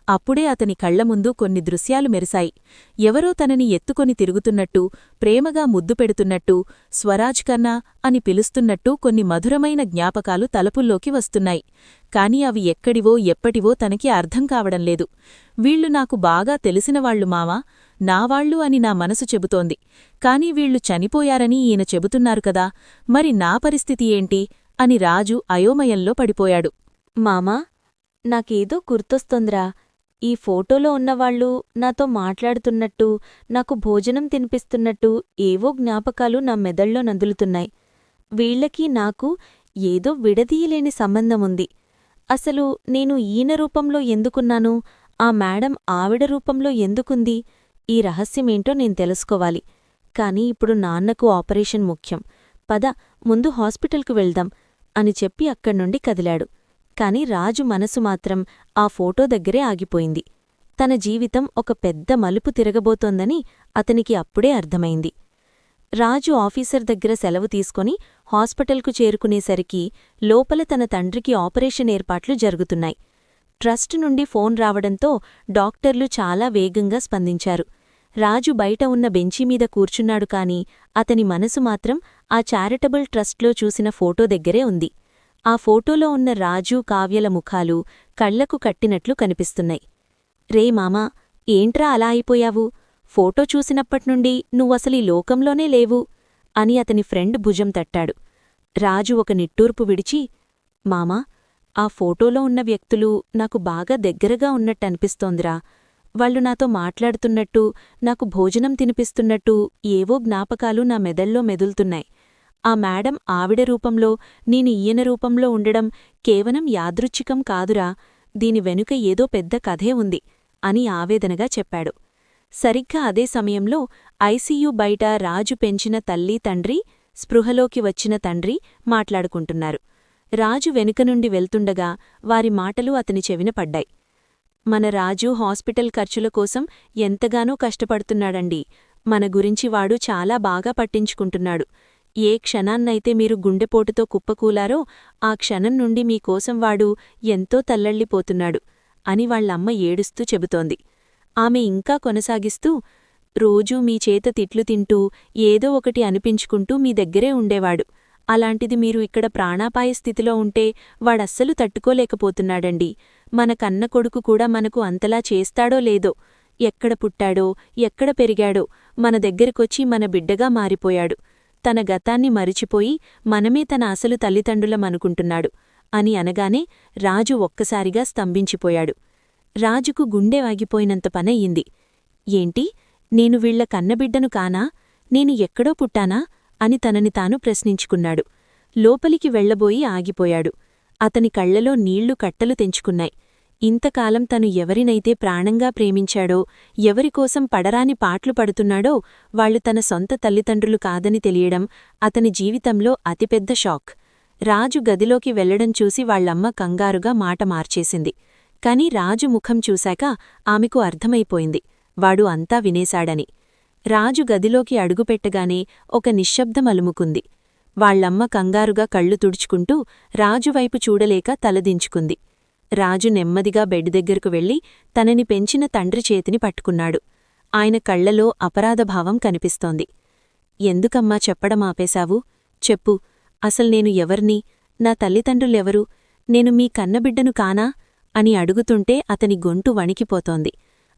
అప్పుడే అతని కళ్లముందు కొన్ని దృశ్యాలు మెరిశాయి. ఎవరో తనని ఎత్తుకొని తిరుగుతున్నట్టు, ప్రేమగా ముద్దు పెడుతున్నట్టు, స్వరాజ్ కన్నా అని పిలుస్తున్నట్టు కొన్ని మధురమైన జ్ఞాపకాలు తలపుల్లోకి వస్తున్నాయి. కాని అవి ఎక్కడివో ఎప్పటివో తనకి అర్థం కావడంలేదు. వీళ్లు నాకు బాగా తెలిసినవాళ్లు మావా, నావాళ్లు అని నా మనసు చెబుతోంది. కాని వీళ్లు చనిపోయారని ఈయన చెబుతున్నారు కదా, మరి నా పరిస్థితి ఏంటి అని రాజు అయోమయంలో పడిపోయాడు. మామా, నాకేదో గుర్తొస్తోందిరా. ఈ ఫోటోలో ఉన్నవాళ్లు నాతో మాట్లాడుతున్నట్టు, నాకు భోజనం తినిపిస్తున్నట్టు ఏవో జ్ఞాపకాలు నా మెదళ్ళో నదులుతున్నాయి. వీళ్లకి నాకు ఏదో విడదీయలేని సంబంధముంది. అసలు నేను ఈయన రూపంలో ఎందుకున్నాను, ఆ మేడం ఆవిడ రూపంలో ఎందుకుంది? ఈ రహస్యమేంటో నేను తెలుసుకోవాలి. కాని ఇప్పుడు నాన్నకు ఆపరేషన్ ముఖ్యం. పద, ముందు హాస్పిటల్కు వెళ్దాం అని చెప్పి అక్కడ్నుండి కదిలాడు. కాని రాజు మనసు మాత్రం ఆ ఫోటో దగ్గరే ఆగిపోయింది. తన జీవితం ఒక పెద్ద మలుపు తిరగబోతోందని అతనికి అప్పుడే అర్థమైంది. రాజు ఆఫీసర్ దగ్గర సెలవు తీసుకొని హాస్పిటల్కు చేరుకునేసరికి లోపల తన తండ్రికి ఆపరేషన్ ఏర్పాట్లు జరుగుతున్నాయి. ట్రస్ట్ నుండి ఫోన్ రావడంతో డాక్టర్లు చాలా వేగంగా స్పందించారు. రాజు బయట ఉన్న బెంచీమీద కూర్చున్నాడు కాని అతని మనసు మాత్రం ఆ చారిటబుల్ ట్రస్ట్లో చూసిన ఫోటో దగ్గరే ఉంది. ఆ ఫోటోలో ఉన్న రాజు, కావ్యల ముఖాలు కళ్లకు కట్టినట్లు కనిపిస్తున్నాయి. రే మామా, ఏంట్రా అలా అయిపోయావు? ఫోటో చూసినప్పట్నుండి నువ్వసలీ లోకంలోనే లేవు అని అతని ఫ్రెండ్ భుజం తట్టాడు. రాజు ఒక నిట్టూర్పు విడిచి, మామా, ఆ ఫోటోలో ఉన్న వ్యక్తులు నాకు బాగా దగ్గరగా ఉన్నట్టనిపిస్తోందిరా. వాళ్ళు నాతో మాట్లాడుతున్నట్టు, నాకు భోజనం తినిపిస్తున్నట్టు ఏవో జ్ఞాపకాలు నా మెదల్లో మెదులుతున్నాయి. ఆ మేడం ఆవిడ రూపంలో, నేను ఈయన రూపంలో ఉండడం కేవలం యాదృచ్ఛికం కాదురా, దీని వెనుక ఏదో పెద్ద కథే ఉంది అని ఆవేదనగా చెప్పాడు. సరిగ్గా అదే సమయంలో ఐసీయూ బయట రాజు పెంచిన తల్లి తండ్రి, స్పృహలోకి వచ్చిన తండ్రి మాట్లాడుకుంటున్నారు. రాజు వెనుక నుండి వెళ్తుండగా వారి మాటలు అతని చెవిన పడ్డాయి. మన రాజు హాస్పిటల్ ఖర్చుల కోసం ఎంతగానో కష్టపడుతున్నాడండి. మన గురించి వాడు చాలా బాగా పట్టించుకుంటున్నాడు. ఏ క్షణాన్నైతే మీరు గుండెపోటుతో కుప్పకూలారో ఆ క్షణం నుండి మీకోసం వాడు ఎంతో తల్లళ్ళిపోతున్నాడు అని వాళ్లమ్మ ఏడుస్తూ చెబుతోంది. ఆమె ఇంకా కొనసాగిస్తూ, రోజూ మీ చేత తిట్లు తింటూ ఏదో ఒకటి అనిపించుకుంటూ మీ దగ్గరే ఉండేవాడు. అలాంటిది మీరు ఇక్కడ ప్రాణాపాయ స్థితిలో ఉంటే వాడస్సలు తట్టుకోలేకపోతున్నాడండి. మన కన్న కొడుకు కూడా మనకు అంతలా చేస్తాడో లేదో. ఎక్కడ పుట్టాడో, ఎక్కడ పెరిగాడో మన దగ్గరకొచ్చి మన బిడ్డగా మారిపోయాడు. తన గతాన్ని మరిచిపోయి మనమే తన అసలు తల్లిదండ్రులమనుకుంటున్నాడు అని అనగానే రాజు ఒక్కసారిగా స్తంభించిపోయాడు. రాజుకు గుండె వాగిపోయినంత పనయ్యింది. ఏంటి, నేను వీళ్ల కన్నబిడ్డను కానా? నేను ఎక్కడో పుట్టానా అని తనని తాను ప్రశ్నించుకున్నాడు. లోపలికి వెళ్లబోయి ఆగిపోయాడు. అతని కళ్లలో నీళ్లు కట్టలు తెంచుకున్నాయి. ఇంతకాలం తను ఎవరినైతే ప్రాణంగా ప్రేమించాడో, ఎవరికోసం పడరాని పాట్లు పడుతున్నాడో వాళ్లు తన సొంత తల్లిదండ్రులు కాదని తెలియడం అతని జీవితంలో అతిపెద్ద షాక్. రాజు గదిలోకి వెళ్లడం చూసి వాళ్లమ్మ కంగారుగా మాట మార్చేసింది. కాని రాజు ముఖం చూశాక ఆమెకు అర్థమైపోయింది, వాడు అంతా వినేశాడని. రాజు గదిలోకి అడుగుపెట్టగానే ఒక నిశ్శబ్దం అలుముకుంది. వాళ్లమ్మ కంగారుగా కళ్ళు తుడుచుకుంటూ రాజువైపు చూడలేక తలదించుకుంది. రాజు నెమ్మదిగా బెడ్ దగ్గరకు వెళ్లి తనని పెంచిన తండ్రి చేతిని పట్టుకున్నాడు. ఆయన కళ్లలో అపరాధభావం కనిపిస్తోంది. ఎందుకమ్మా చెప్పడం ఆపేశావు? చెప్పు, అసలు నేను ఎవర్ని? నా తల్లిదండ్రులెవరు? నేను మీ కన్నబిడ్డను కానా అని అడుగుతుంటే అతని గొంతు వణికిపోతోంది.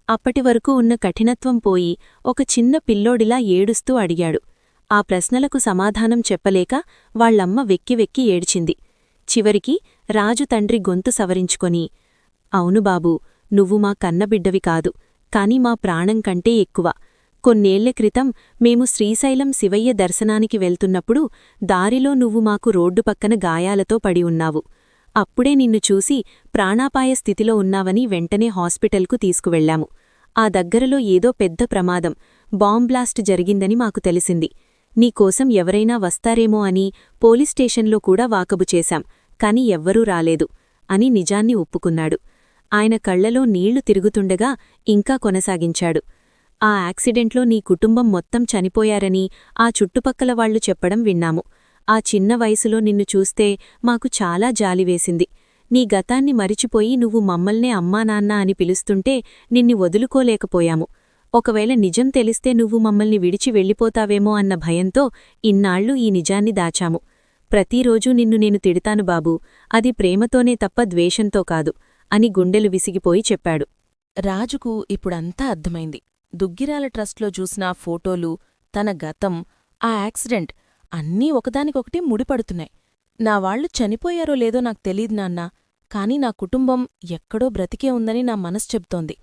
అప్పటివరకు ఉన్న కఠినత్వం పోయి ఒక చిన్న పిల్లోడిలా ఏడుస్తూ అడిగాడు. ఆ ప్రశ్నలకు సమాధానం చెప్పలేక వాళ్లమ్మ వెక్కి వెక్కి ఏడ్చింది. చివరికి రాజు తండ్రి గొంతు సవరించుకొని, అవును బాబూ, నువ్వు మా కన్నబిడ్డవి కాదు, కాని మా ప్రాణం కంటే ఎక్కువ. కొన్నేళ్ల క్రితం మేము శ్రీశైలం శివయ్య దర్శనానికి వెళ్తున్నప్పుడు దారిలో నువ్వు మాకు రోడ్డు పక్కన గాయాలతో పడి ఉన్నావు. అప్పుడే నిన్ను చూసి ప్రాణాపాయ స్థితిలో ఉన్నావని వెంటనే హాస్పిటల్కు తీసుకువెళ్లాము. ఆ దగ్గరలో ఏదో పెద్ద ప్రమాదం, బాంబ్లాస్ట్ జరిగిందని మాకు తెలిసింది. నీకోసం ఎవరైనా వస్తారేమో అని పోలీస్ స్టేషన్లో కూడా వాకబు చేశాం, కాని ఎవ్వరూ రాలేదు అని నిజాన్ని ఒప్పుకున్నాడు. ఆయన కళ్లలో నీళ్లు తిరుగుతుండగా ఇంకా కొనసాగించాడు. ఆ యాక్సిడెంట్లో నీ కుటుంబం మొత్తం చనిపోయారని ఆ చుట్టుపక్కల వాళ్లు చెప్పడం విన్నాము. ఆ చిన్న వయసులో నిన్ను చూస్తే మాకు చాలా జాలివేసింది. నీ గతాన్ని మరిచిపోయి నువ్వు మమ్మల్నే అమ్మానాన్న అని పిలుస్తుంటే నిన్ని వదులుకోలేకపోయాము. ఒకవేళ నిజం తెలిస్తే నువ్వు మమ్మల్ని విడిచి వెళ్ళిపోతావేమో అన్న భయంతో ఇన్నాళ్లు ఈ నిజాన్ని దాచాము. ప్రతిరోజూ నిన్ను నేను తిడతాను బాబూ, అది ప్రేమతోనే తప్ప ద్వేషంతో కాదు అని గుండెలు విసిగిపోయి చెప్పాడు. రాజుకు ఇప్పుడంతా అర్థమైంది. దుగ్గిరాల ట్రస్ట్లో చూసిన ఫోటోలు, తన గతం, ఆ యాక్సిడెంట్ అన్నీ ఒకదానికొకటి ముడిపడుతున్నాయి. నా వాళ్లు చనిపోయారో లేదో నాకు తెలీదు నాన్నా, కాని నా కుటుంబం ఎక్కడో బ్రతికే ఉందని నా మనసు చెప్తోంది.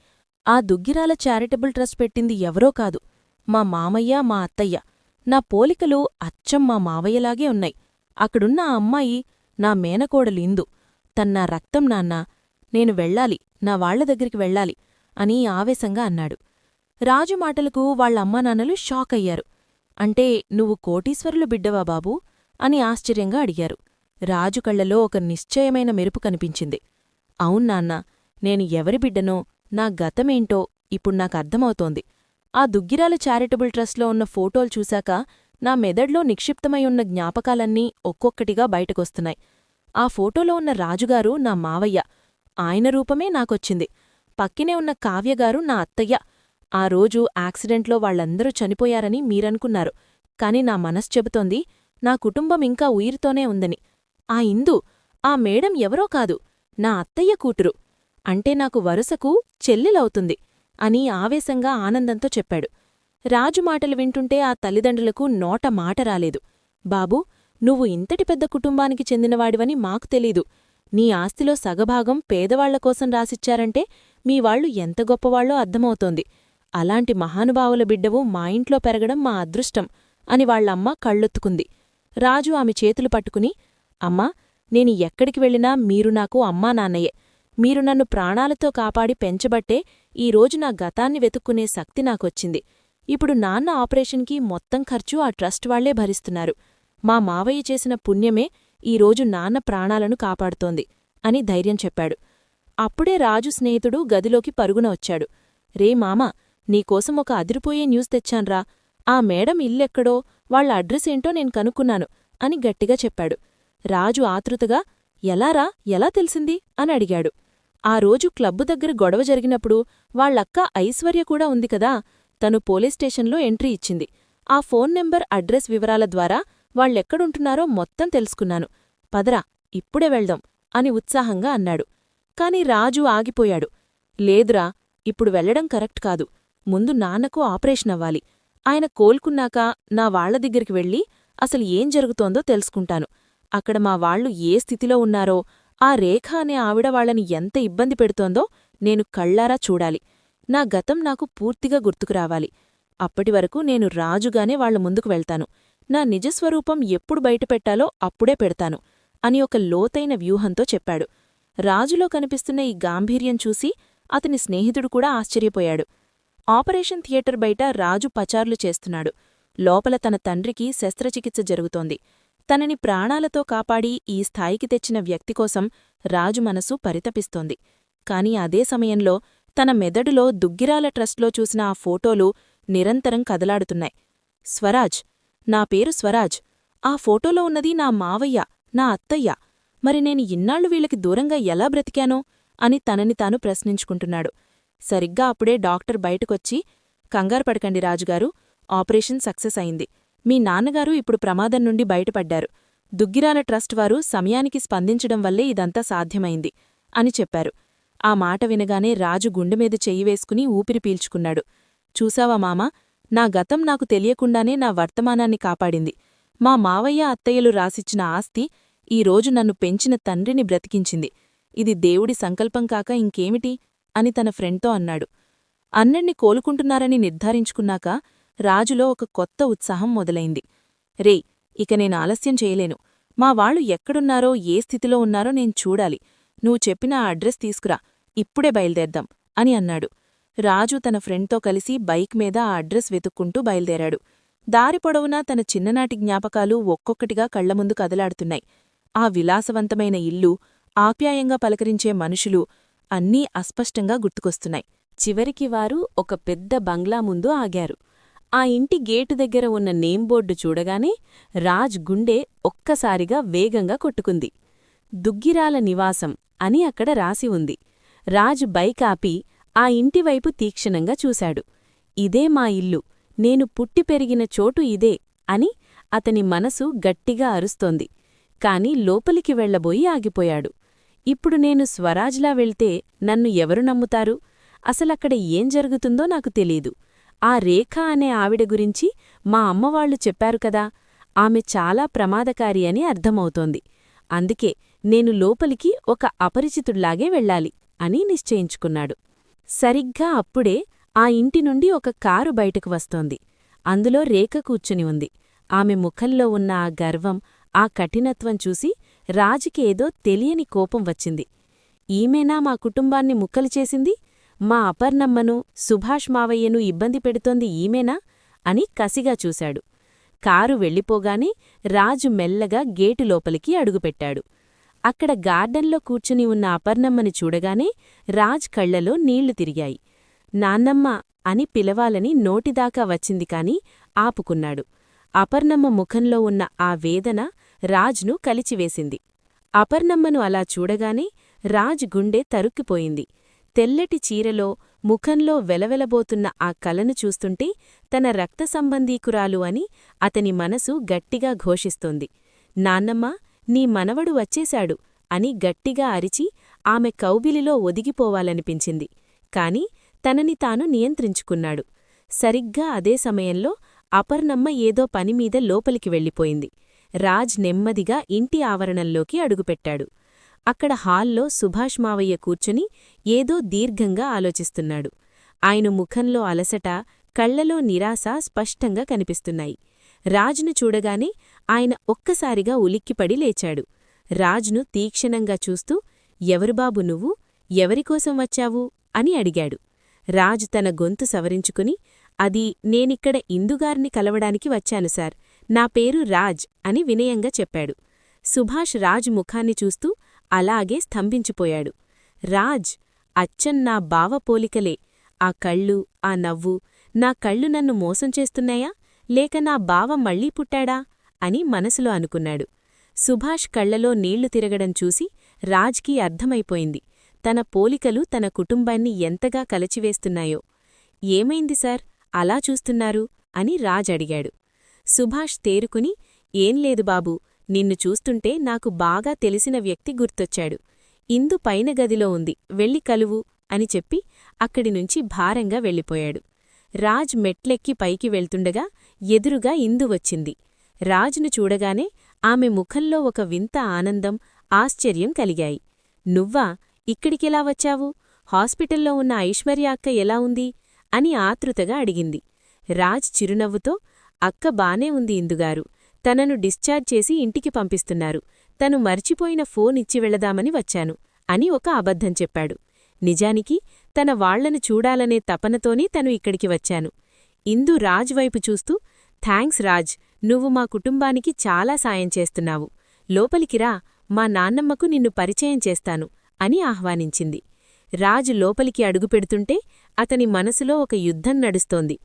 ఆ దుగ్గిరాల చారిటబుల్ ట్రస్ట్ పెట్టింది ఎవరో కాదు, మా మామయ్య, మా అత్తయ్య. నా పోలికలు అచ్చం మా మావయ్యలాగే ఉన్నాయి. అక్కడున్న ఆ అమ్మాయి నా మేనకోడలు ఇందు. తన్నా రక్తం నాన్నా, నేను వెళ్ళాలి, నా వాళ్ల దగ్గరికి వెళ్ళాలి అని ఆవేశంగా అన్నాడు. రాజు మాటలకు వాళ్లమ్మానాన్నలు షాక్ అయ్యారు. అంటే నువ్వు కోటీశ్వరులు బిడ్డవా బాబూ అని ఆశ్చర్యంగా అడిగారు. రాజు కళ్లలో ఒక నిశ్చయమైన మెరుపు కనిపించింది. అవున్నాన్నా, నేను ఎవరి బిడ్డనో, నా గతమేంటో ఇప్పుడు నాకర్థమవుతోంది. ఆ దుగ్గిరాల చారిటబుల్ ట్రస్ట్లో ఉన్న ఫోటోలు చూశాక నా మెదడ్లో నిక్షిప్తమై ఉన్న జ్ఞాపకాలన్నీ ఒక్కొక్కటిగా బయటకొస్తున్నాయి. ఆ ఫోటోలో ఉన్న రాజుగారు నా మావయ్య, ఆయన రూపమే నాకొచ్చింది. పక్కినే ఉన్న కావ్యగారు నా అత్తయ్య. ఆ రోజు యాక్సిడెంట్లో వాళ్లందరూ చనిపోయారని మీరనుకున్నారు, కాని నా మనసు చెబుతోంది నా కుటుంబం ఇంకా ఉయిరుతోనే ఉందని. ఆ ఇందు, ఆ మేడం ఎవరో కాదు, నా అత్తయ్య కూతురు. అంటే నాకు వరుసకు చెల్లెలవుతుంది అని ఆవేశంగా ఆనందంతో చెప్పాడు. రాజు మాటలు వింటుంటే ఆ తల్లిదండ్రులకు నోట మాట రాలేదు. బాబూ, నువ్వు ఇంతటి పెద్ద కుటుంబానికి చెందినవాడివని మాకు తెలీదు. నీ ఆస్తిలో సగభాగం పేదవాళ్లకోసం రాసిచ్చారంటే మీవాళ్లు ఎంత గొప్పవాళ్లో అర్థమవుతోంది. అలాంటి మహానుభావుల బిడ్డవు మా ఇంట్లో పెరగడం మా అదృష్టం అని వాళ్లమ్మ కళ్ళొత్తుకుంది. రాజు ఆమె చేతులు పట్టుకుని, అమ్మా, నేను ఎక్కడికి వెళ్ళినా మీరు నాకు అమ్మా నాన్నయే. మీరు నన్ను ప్రాణాలతో కాపాడి పెంచబట్టే ఈరోజు నా గతాన్ని వెతుక్కునే శక్తి నాకొచ్చింది. ఇప్పుడు నాన్న ఆపరేషన్కి మొత్తం ఖర్చు ఆ ట్రస్ట్ వాళ్లే భరిస్తున్నారు. మా మావయ్య చేసిన పుణ్యమే ఈరోజు నాన్న ప్రాణాలను కాపాడుతోంది అని ధైర్యం చెప్పాడు. అప్పుడే రాజు స్నేహితుడు గదిలోకి పరుగున వచ్చాడు. రే మామా, నీకోసం ఒక అదిరిపోయే న్యూస్ తెచ్చాన్రా. ఆ మేడం ఇల్లెక్కడో, వాళ్ల అడ్రస్ ఏంటో నేను కనుక్కున్నాను అని గట్టిగా చెప్పాడు. రాజు ఆతృతగా, ఎలారా, ఎలా తెలిసింది అని అడిగాడు. ఆ రోజు క్లబ్బు దగ్గర గొడవ జరిగినప్పుడు వాళ్లక్క ఐశ్వర్య కూడా ఉంది కదా, తను పోలీస్ స్టేషన్లో ఎంట్రీ ఇచ్చింది. ఆ ఫోన్ నెంబర్, అడ్రస్ వివరాల ద్వారా వాళ్లెక్కడుంటున్నారో మొత్తం తెలుసుకున్నాను. పదరా, ఇప్పుడే వెళ్దాం అని ఉత్సాహంగా అన్నాడు. కాని రాజు ఆగిపోయాడు. లేదురా, ఇప్పుడు వెళ్లడం కరెక్ట్ కాదు. ముందు నాన్నకు ఆపరేషనవ్వాలి. ఆయన కోలుకున్నాక నా వాళ్ల దగ్గరికి వెళ్ళి అసలు ఏం జరుగుతోందో తెలుసుకుంటాను. అక్కడ మా వాళ్లు ఏ స్థితిలో ఉన్నారో, ఆ రేఖ అనే ఆవిడ వాళ్లని ఎంత ఇబ్బంది పెడుతోందో నేను కళ్లారా చూడాలి. నా గతం నాకు పూర్తిగా గుర్తుకురావాలి. అప్పటివరకు నేను రాజుగానే వాళ్ల ముందుకు వెళ్తాను. నా నిజస్వరూపం ఎప్పుడు బయటపెట్టాలో అప్పుడే పెడతాను అని ఒక లోతైన వ్యూహంతో చెప్పాడు. రాజులో కనిపిస్తున్న ఈ గాంభీర్యం చూసి అతని స్నేహితుడు కూడా ఆశ్చర్యపోయాడు. ఆపరేషన్ థియేటర్ బయట రాజు పచార్లు చేస్తున్నాడు. లోపల తన తండ్రికి శస్త్రచికిత్స జరుగుతోంది. తనని ప్రాణాలతో కాపాడి ఈ స్థాయికి తెచ్చిన వ్యక్తికోసం రాజు మనసు పరితపిస్తోంది. కాని అదే సమయంలో తన మెదడులో దుగ్గిరాల ట్రస్ట్లో చూసిన ఆ ఫోటోలు నిరంతరం కదలాడుతున్నాయి. స్వరాజ్, నా పేరు స్వరాజ్. ఆ ఫోటోలో ఉన్నది నా మావయ్య, నా అత్తయ్య. మరి నేను ఇన్నాళ్లు వీళ్ళకి దూరంగా ఎలా బ్రతికానో అని తనని తాను ప్రశ్నించుకుంటున్నాడు. సరిగ్గా అప్పుడే డాక్టర్ బయటకొచ్చి, కంగారుపడకండి రాజుగారు, ఆపరేషన్ సక్సెస్ అయింది. మీ నాన్నగారు ఇప్పుడు ప్రమాదం నుండి బయటపడ్డారు. దుగ్గిరాల ట్రస్ట్ వారు సమయానికి స్పందించడం వల్లే ఇదంతా సాధ్యమైంది అని చెప్పారు. ఆ మాట వినగానే రాజు గుండెమీద చెయ్యి వేసుకుని ఊపిరి పీల్చుకున్నాడు. చూసావా మామా, నా గతం నాకు తెలియకుండానే నా వర్తమానాన్ని కాపాడింది. మా మావయ్య అత్తయ్యలు రాసిచ్చిన ఆస్తి ఈరోజు నన్ను పెంచిన తండ్రిని బ్రతికించింది. ఇది దేవుడి సంకల్పం కాక ఇంకేమిటి అని తన ఫ్రెండ్తో అన్నాడు. అన్నణ్ణి కోలుకుంటున్నారని నిర్ధారించుకున్నాక రాజులో ఒక కొత్త ఉత్సాహం మొదలైంది. రేయ్, ఇక నేను ఆలస్యం చేయలేను. మా వాళ్లు ఎక్కడున్నారో, ఏ స్థితిలో ఉన్నారో నేను చూడాలి. నువ్వు చెప్పిన ఆ అడ్రస్ తీసుకురా, ఇప్పుడే బయల్దేద్దాం అని అన్నాడు. రాజు తన ఫ్రెండ్తో కలిసి బైక్ మీద ఆ అడ్రస్ వెతుక్కుంటూ బయల్దేరాడు. దారి పొడవునా తన చిన్ననాటి జ్ఞాపకాలు ఒక్కొక్కటిగా కళ్లముందు కదలాడుతున్నాయి. ఆ విలాసవంతమైన ఇల్లు, ఆప్యాయంగా పలకరించే మనుషులు అన్నీ అస్పష్టంగా గుర్తుకొస్తున్నాయి. చివరికి వారు ఒక పెద్ద బంగ్లా ముందు ఆగారు. ఆ ఇంటి గేటు దగ్గర ఉన్న నేంబోర్డు చూడగానే రాజ్ గుండె ఒక్కసారిగా వేగంగా కొట్టుకుంది. దుగ్గిరాల నివాసం అని అక్కడ రాసి ఉంది. రాజ్ బైక్ ఆపి ఆ ఇంటివైపు తీక్షణంగా చూశాడు. ఇదే మా ఇల్లు, నేను పుట్టి పెరిగిన చోటు ఇదే అని అతని మనసు గట్టిగా అరుస్తోంది. కాని లోపలికి వెళ్లబోయి ఆగిపోయాడు. ఇప్పుడు నేను స్వరాజ్లా వెళ్తే నన్ను ఎవరు నమ్ముతారు? అసలక్కడ ఏం జరుగుతుందో నాకు తెలీదు. ఆ రేఖ అనే ఆవిడ గురించి మా అమ్మవాళ్లు చెప్పారు కదా, ఆమె చాలా ప్రమాదకారి అని అర్థమవుతోంది. అందుకే నేను లోపలికి ఒక అపరిచితుడ్లాగే వెళ్ళాలి అని నిశ్చయించుకున్నాడు. సరిగ్గా అప్పుడే ఆ ఇంటి నుండి ఒక కారు బయటకు వస్తోంది. అందులో రేఖ కూర్చుని ఉంది. ఆమె ముఖంలో ఉన్న ఆ గర్వం, ఆ కఠినత్వం చూసి రాజుకి ఏదో తెలియని కోపం వచ్చింది. ఈమెనా మా కుటుంబాన్ని ముక్కలు చేసింది? మా అపర్ణమ్మను, సుభాష్ మావయ్యను ఇబ్బంది పెడుతోంది ఈమెనా అని కసిగా చూశాడు. కారు వెళ్ళిపోగానే రాజు మెల్లగా గేటు లోపలికి అడుగుపెట్టాడు. అక్కడ గార్డెన్లో కూర్చుని ఉన్న అపర్ణమ్మని చూడగానే రాజ్ కళ్లలో నీళ్లు తిరిగాయి. నాన్నమ్మ అని పిలవాలని నోటిదాకా వచ్చింది కాని ఆపుకున్నాడు. అపర్ణమ్మ ముఖంలో ఉన్న ఆ వేదన రాజ్ను కలిచివేసింది. అపర్ణమ్మను అలా చూడగానే రాజ్ గుండె తరుక్కిపోయింది. తెల్లటి చీరలో ముఖంలో వెలవెలబోతున్న ఆ కలను చూస్తుంటే తన రక్త సంబంధీకురాలు అని అతని మనసు గట్టిగా ఘోషిస్తోంది. నాన్నమ్మా, నీ మనవడు వచ్చేశాడు అని గట్టిగా అరిచి ఆమె కౌగిలిలో ఒదిగిపోవాలనిపించింది. కాని తనని తాను నియంత్రించుకున్నాడు. సరిగ్గా అదే సమయంలో అపర్ణమ్మ ఏదో పనిమీద లోపలికి వెళ్ళిపోయింది. రాజ్ నెమ్మదిగా ఇంటి ఆవరణంలోకి అడుగుపెట్టాడు. అక్కడ హాల్లో సుభాష్ మావయ్య కూర్చుని ఏదో దీర్ఘంగా ఆలోచిస్తున్నాడు. ఆయన ముఖంలో అలసట, కళ్లలో నిరాశ స్పష్టంగా కనిపిస్తున్నాయి. రాజును చూడగానే ఆయన ఒక్కసారిగా ఉలిక్కిపడి లేచాడు. రాజును తీక్షణంగా చూస్తూ, ఎవరు బాబు నువ్వు? ఎవరికోసం వచ్చావు? అని అడిగాడు. రాజు తన గొంతు సవరించుకుని, అది నేనిక్కడ ఇందుగారిని కలవడానికి వచ్చాను సార్. నా పేరు రాజ్ అని వినయంగా చెప్పాడు. సుభాష్ రాజు ముఖాన్ని చూస్తూ అలాగే స్తంభించిపోయాడు. రాజ్, అచ్చం నా బావ పోలికలే. ఆ కళ్ళు, ఆ నవ్వు, నా కళ్ళు నన్ను మోసం చేస్తున్నాయా, లేక నా బావ మళ్లీ పుట్టాడా అని మనసులో అనుకున్నాడు. సుభాష్ కళ్లలో నీళ్లు తిరగడం చూసి రాజ్కి అర్థమైపోయింది, తన పోలికలు తన కుటుంబాన్ని ఎంతగా కలచివేస్తున్నాయో. ఏమైంది సార్, అలా చూస్తున్నారు అని రాజ్ అడిగాడు. సుభాష్ తేరుకుని, ఏం లేదు బాబూ, నిన్ను చూస్తుంటే నాకు బాగా తెలిసిన వ్యక్తి గుర్తొచ్చాడు. ఇందు పైన గదిలో ఉంది, వెళ్ళి కలువు అని చెప్పి అక్కడినుంచి భారంగా వెళ్ళిపోయాడు. రాజ్ మెట్లెక్కి పైకి వెళ్తుండగా ఎదురుగా ఇందు వచ్చింది. రాజును చూడగానే ఆమె ముఖంలో ఒక వింత ఆనందం, ఆశ్చర్యం కలిగాయి. నువ్వా, ఇక్కడికెలా వచ్చావు? హాస్పిటల్లో ఉన్న ఐశ్వర్య అక్క ఎలా ఉంది అని ఆతృతగా అడిగింది. రాజ్ చిరునవ్వుతో, అక్క బానే ఉంది ఇందుగారు. తనను డిశ్చార్జ్ చేసి ఇంటికి పంపిస్తున్నారు. తను మర్చిపోయిన ఫోన్ ఇచ్చి వెళదామని వచ్చాను అని ఒక అబద్ధం చెప్పాడు. నిజానికి తన వాళ్లను చూడాలనే తపనతోనే తను ఇక్కడికి వచ్చాను. ఇందు రాజ్ వైపు చూస్తూ, థాంక్స్ రాజ్, నువ్వు మా కుటుంబానికి చాలా సాయం చేస్తున్నావు. లోపలికిరా, మా నాన్నమ్మకు నిన్ను పరిచయం చేస్తాను అని ఆహ్వానించింది. రాజు లోపలికి అడుగుపెడుతుంటే అతని మనసులో ఒక యుద్ధం నడుస్తోంది.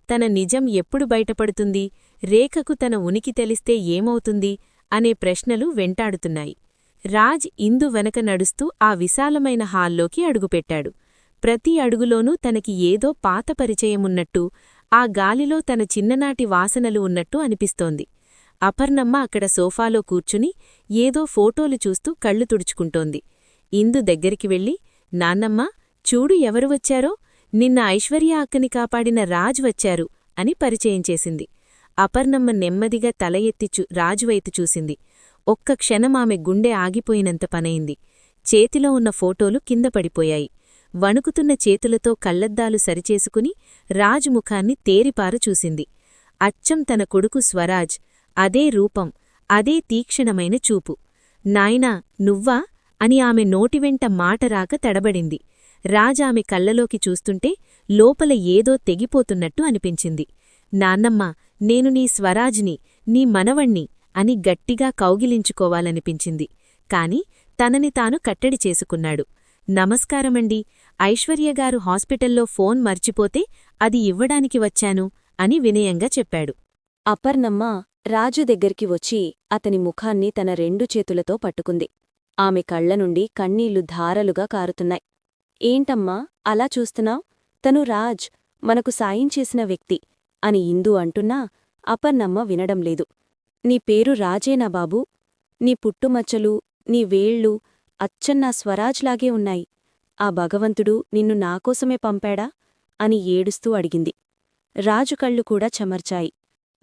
తన నిజం ఎప్పుడు బయటపడుతుంది, రేఖకు తన ఉనికి తెలిస్తే ఏమవుతుంది అనే ప్రశ్నలు వెంటాడుతున్నాయి. రాజ్ ఇందు వెనక నడుస్తూ ఆ విశాలమైన హాల్లోకి అడుగుపెట్టాడు. ప్రతి అడుగులోనూ తనకి ఏదో పాత పరిచయమున్నట్టు, ఆ గాలిలో తన చిన్ననాటి వాసనలు ఉన్నట్టు అనిపిస్తోంది. అపర్ణమ్మ అక్కడ సోఫాలో కూర్చుని ఏదో ఫోటోలు చూస్తూ కళ్ళు తుడుచుకుంటోంది. ఇందు దగ్గరికి వెళ్ళి, నాన్నమ్మా, చూడు ఎవరు వచ్చారో, నిన్న ఐశ్వర్య అక్కని కాపాడిన రాజ్ వచ్చారు అని పరిచయం చేసింది. అపర్ణమ్మ నెమ్మదిగా తల ఎత్తి రాజువైపు చూసింది. ఒక్క క్షణం ఆమె గుండె ఆగిపోయినంత పనైంది. చేతిలో ఉన్న ఫోటోలు కింద పడిపోయాయి. వణుకుతున్న చేతులతో కళ్లద్దాలు సరిచేసుకుని రాజు ముఖాన్ని తేరిపార చూసింది. అచ్చం తన కొడుకు స్వరాజ్, అదే రూపం, అదే తీక్షణమైన చూపు. నాయనా, నువ్వా అని ఆమె నోటివెంట మాటరాక తడబడింది. రాజామె కళ్లలోకి చూస్తుంటే లోపల ఏదో తెగిపోతున్నట్టు అనిపించింది. నాన్నమ్మా, నేను నీ స్వరాజ్ని, నీ మనవణ్ణి అని గట్టిగా కౌగిలించుకోవాలనిపించింది. కాని తనని తాను కట్టడి చేసుకున్నాడు. నమస్కారమండి, ఐశ్వర్యగారు హాస్పిటల్లో ఫోన్ మర్చిపోతే అది ఇవ్వడానికి వచ్చాను అని వినయంగా చెప్పాడు. అపర్ణమ్మ రాజు దగ్గరికి వచ్చి అతని ముఖాన్ని తన 2 చేతులతో పట్టుకుంది. ఆమె కళ్లనుండి కన్నీళ్లు ధారలుగా కారుతున్నాయి. ఏంటమ్మా అలా చూస్తున్నావ్? తను రాజ్, మనకు సాయం చేసిన వ్యక్తి అని ఇందు అంటున్నా అపర్ణమ్మ వినడం లేదు. నీ పేరు రాజేనా బాబూ? నీ పుట్టుమచ్చలు, నీ వేళ్ళు అచ్చం నా స్వరాజ్లాగే ఉన్నాయి. ఆ భగవంతుడు నిన్ను నాకోసమే పంపాడా అని ఏడుస్తూ అడిగింది. రాజు కళ్ళు కూడా చెమర్చాయి.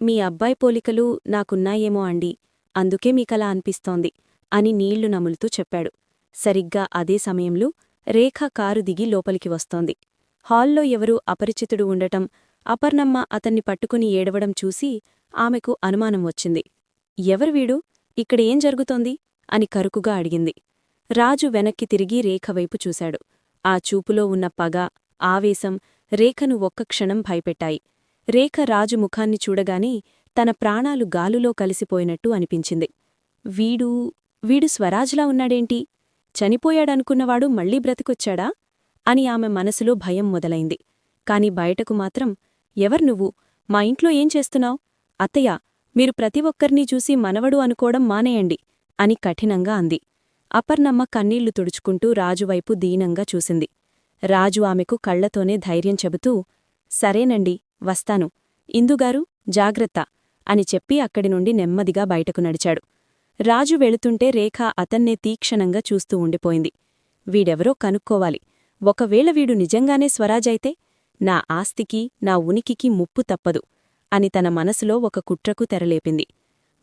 మీ అబ్బాయి పోలికలు నాకున్నాయేమో అండి, అందుకే మీకలా అనిపిస్తోంది అని నీళ్లు నములుతూ చెప్పాడు. సరిగ్గా అదే సమయంలో రేఖ కారు దిగి లోపలికి వస్తోంది. హాల్లో ఎవరూ అపరిచితుడు ఉండటం, అపర్ణమ్మ అతన్ని పట్టుకుని ఏడవడం చూసి ఆమెకు అనుమానం వచ్చింది. ఎవరు వీడు? ఇక్కడ ఏం జరుగుతోంది అని కరుకుగా అడిగింది. రాజు వెనక్కి తిరిగి రేఖవైపు చూశాడు. ఆ చూపులో ఉన్న పగ, ఆవేశం రేఖను ఒక్క క్షణం భయపెట్టాయి. రేఖ రాజు ముఖాన్ని చూడగానే తన ప్రాణాలు గాలులో కలిసిపోయినట్టు అనిపించింది. వీడు స్వరాజ్లా ఉన్నాడేంటి? చనిపోయాడనుకున్నవాడు మళ్లీ బ్రతికొచ్చాడా అని ఆమె మనసులో భయం మొదలైంది. కాని బయటకు మాత్రం, ఎవరు నువ్వు? మా ఇంట్లో ఏం చేస్తున్నావ్? అత్తయ్య, మీరు ప్రతి ఒక్కర్నీ చూసి మనవడు అనుకోవడం మానేయండి అని కఠినంగా అంది. అపర్ణమ్మ కన్నీళ్లు తుడుచుకుంటూ రాజువైపు దీనంగా చూసింది. రాజు ఆమెకు కళ్లతోనే ధైర్యం చెబుతూ, సరేనండి, వస్తాను. ఇందుగారు, జాగ్రత్త అని చెప్పి అక్కడి నుండి నెమ్మదిగా బయటకు నడిచాడు. రాజు వెళుతుంటే రేఖ అతన్నే తీక్షణంగా చూస్తూ ఉండిపోయింది. వీడెవరో కనుక్కోవాలి. ఒకవేళ వీడు నిజంగానే స్వరాజైతే నా ఆస్తికి, నా ఉనికికి ముప్పు తప్పదు అని తన మనసులో ఒక కుట్రకు తెరలేపింది.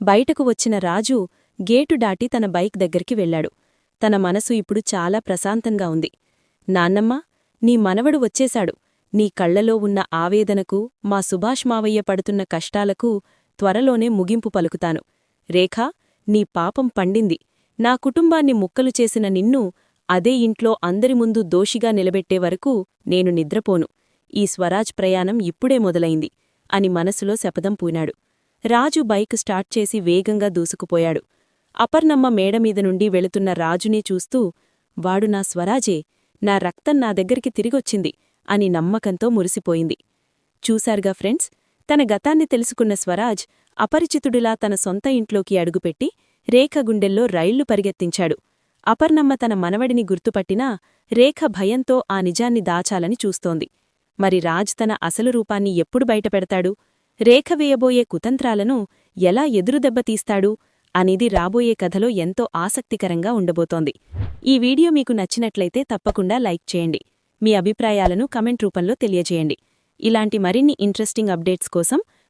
బయటకు వచ్చిన రాజు గేటు దాటి తన బైక్ దగ్గరికి వెళ్లాడు. తన మనసు ఇప్పుడు చాలా ప్రశాంతంగా ఉంది. నాన్నమ్మా, నీ మనవడు వచ్చేశాడు. నీ కళ్లలో ఉన్న ఆవేదనకు, మా సుభాష్ మావయ్య పడుతున్న కష్టాలకు త్వరలోనే ముగింపు పలుకుతాను. రేఖా, నీ పాపం పండింది. నా కుటుంబాన్ని ముక్కలు చేసిన నిన్ను అదే ఇంట్లో అందరి ముందు దోషిగా నిలబెట్టే వరకు నేను నిద్రపోను. ఈ స్వరాజ్ ప్రయాణం ఇప్పుడే మొదలైంది అని మనసులో శపథం పూనాడు. రాజు బైక్ స్టార్ట్ చేసి వేగంగా దూసుకుపోయాడు. అపర్ణమ్మ మేడమీద నుండి వెళుతున్న రాజునే చూస్తూ, వాడు నా స్వరాజే, నా రక్తం నా దగ్గరికి తిరిగొచ్చింది అని నమ్మకంతో మురిసిపోయింది. చూశారుగా ఫ్రెండ్స్, తన గతాన్ని తెలుసుకున్న స్వరాజ్ అపరిచితుడిలా తన సొంత ఇంట్లోకి అడుగుపెట్టి రేఖ గుండెల్లో రైళ్లు పరిగెత్తించాడు. అపర్ణమ్మ తన మనవడిని గుర్తుపట్టినా రేఖ భయంతో ఆ నిజాన్ని దాచాలని చూస్తోంది. మరి రాజ్ తన అసలు రూపాన్ని ఎప్పుడు బయటపెడతాడు? రేఖ వేయబోయే కుతంత్రాలను ఎలా ఎదురుదెబ్బతీస్తాడు అనేది రాబోయే కథలో ఎంతో ఆసక్తికరంగా ఉండబోతోంది. ఈ వీడియో మీకు నచ్చినట్లయితే తప్పకుండా లైక్ చేయండి. మీ అభిప్రాయాలను కమెంట్ రూపంలో తెలియజేయండి. ఇలాంటి మరిన్ని ఇంట్రెస్టింగ్ అప్డేట్స్ కోసం